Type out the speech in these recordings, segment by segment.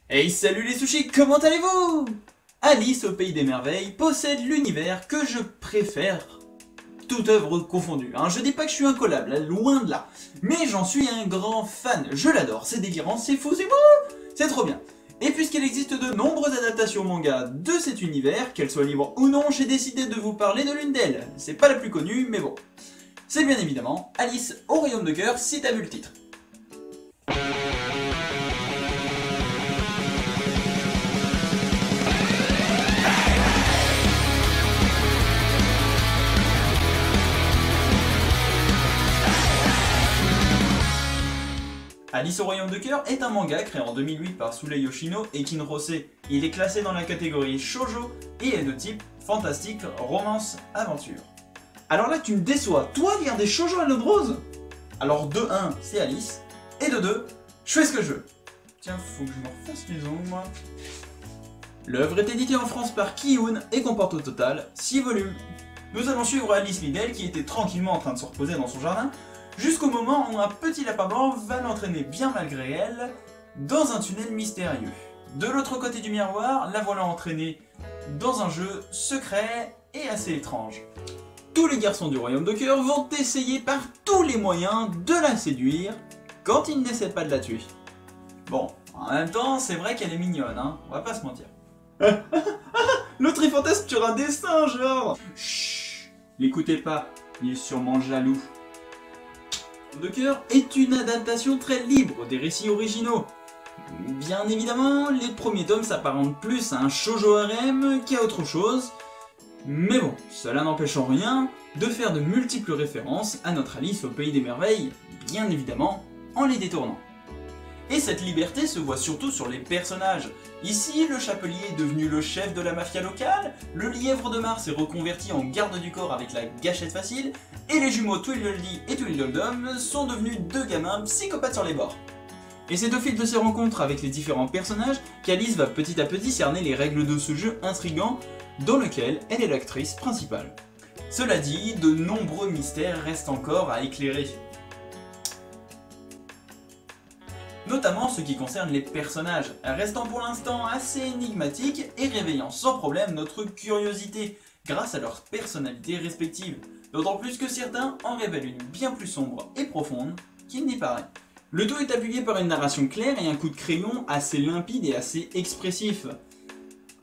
Hey salut les sushis, comment allez-vous? Alice au pays des merveilles possède l'univers que je préfère, toute œuvre confondue. Je dis pas que je suis incollable, loin de là. Mais j'en suis un grand fan, je l'adore, c'est délirant, c'est fou, c'est beau, c'est trop bien. Et puisqu'il existe de nombreuses adaptations manga de cet univers, qu'elles soient libres ou non, j'ai décidé de vous parler de l'une d'elles. C'est pas la plus connue, mais bon. C'est bien évidemment Alice au royaume de cœur, si t'as vu le titre. Alice au royaume de cœur est un manga créé en 2008 par Sule Yoshino et Kin Rose. Il est classé dans la catégorie shoujo et est de type fantastique, romance, aventure. Alors là tu me déçois, toi lire des shoujo à l'eau de rose? Alors de 1 c'est Alice, et de 2, je fais ce que je veux. Tiens, faut que je me refasse les ongles moi. L'œuvre est éditée en France par Kiyun et comporte au total 6 volumes. Nous allons suivre Alice Liddell qui était tranquillement en train de se reposer dans son jardin, jusqu'au moment où un petit lapin blanc va l'entraîner bien malgré elle dans un tunnel mystérieux. De l'autre côté du miroir, la voilà entraînée dans un jeu secret et assez étrange. Tous les garçons du royaume de cœur vont essayer par tous les moyens de la séduire quand ils n'essaient pas de la tuer. Bon, en même temps, c'est vrai qu'elle est mignonne, on va pas se mentir. L'autre il fantasme sur un dessin, genre. Chut, l'écoutez pas, il est sûrement jaloux. De cœur est une adaptation très libre des récits originaux. Bien évidemment, les premiers tomes s'apparentent plus à un shoujo harem qu'à autre chose, mais bon, cela n'empêche en rien de faire de multiples références à notre Alice au pays des merveilles, bien évidemment en les détournant. Et cette liberté se voit surtout sur les personnages. Ici, le chapelier est devenu le chef de la mafia locale, le lièvre de Mars est reconverti en garde du corps avec la gâchette facile, et les jumeaux Tweedledee et Tweedledum sont devenus deux gamins psychopathes sur les bords. Et c'est au fil de ces rencontres avec les différents personnages qu'Alice va petit à petit cerner les règles de ce jeu intrigant dans lequel elle est l'actrice principale. Cela dit, de nombreux mystères restent encore à éclairer. Notamment ce qui concerne les personnages, restant pour l'instant assez énigmatiques et réveillant sans problème notre curiosité grâce à leurs personnalités respectives, d'autant plus que certains en révèlent une bien plus sombre et profonde qu'il n'y paraît. Le tout est appuyé par une narration claire et un coup de crayon assez limpide et assez expressif.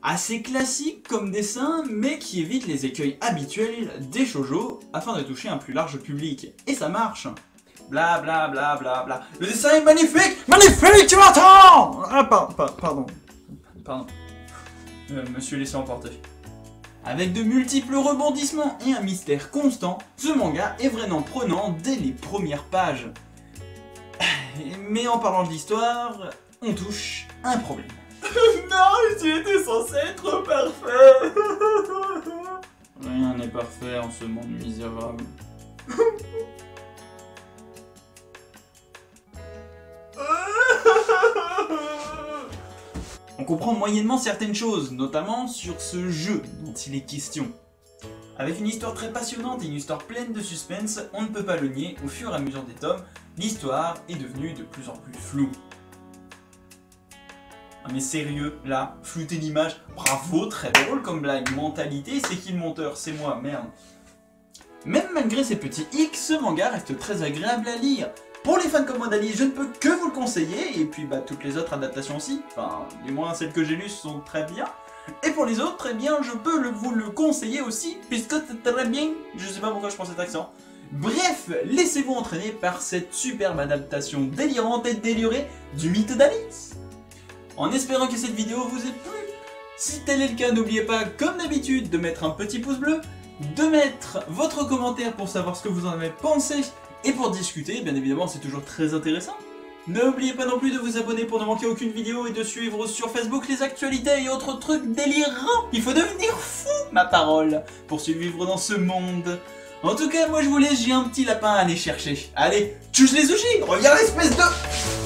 Assez classique comme dessin, mais qui évite les écueils habituels des shoujo afin de toucher un plus large public. Et ça marche. Bla bla bla bla bla. Le dessin est magnifique! Magnifique, tu m'entends? Ah, pardon. Monsieur laissé emporter. Avec de multiples rebondissements et un mystère constant, ce manga est vraiment prenant dès les premières pages. Mais en parlant de l'histoire, on touche un problème. Non, il était censé être parfait. Rien n'est parfait en ce monde misérable. On comprend moyennement certaines choses, notamment sur ce jeu dont il est question. Avec une histoire très passionnante et une histoire pleine de suspense, on ne peut pas le nier, au fur et à mesure des tomes, l'histoire est devenue de plus en plus floue. Ah mais sérieux, là, flouter l'image, bravo, très drôle comme blague, mentalité, c'est qui le monteur? C'est moi, merde. Même malgré ces petits hicks, ce manga reste très agréable à lire. Pour les fans comme moi d'Alice, je ne peux que vous le conseiller, et puis toutes les autres adaptations aussi, enfin, du moins celles que j'ai lues sont très bien. Et pour les autres, eh bien, je peux vous le conseiller aussi, puisque c'est très bien, je sais pas pourquoi je prends cet accent. Bref, laissez-vous entraîner par cette superbe adaptation délirante et délurée du mythe d'Alice. En espérant que cette vidéo vous ait plu, si tel est le cas, n'oubliez pas, comme d'habitude, de mettre un petit pouce bleu, de mettre votre commentaire pour savoir ce que vous en avez pensé, et pour discuter, bien évidemment, c'est toujours très intéressant. N'oubliez pas non plus de vous abonner pour ne manquer aucune vidéo et de suivre sur Facebook les actualités et autres trucs délirants. Il faut devenir fou, ma parole, pour survivre dans ce monde. En tout cas, moi je vous laisse, j'ai un petit lapin à aller chercher. Allez, tchuss les sushis, reviens l'espèce de...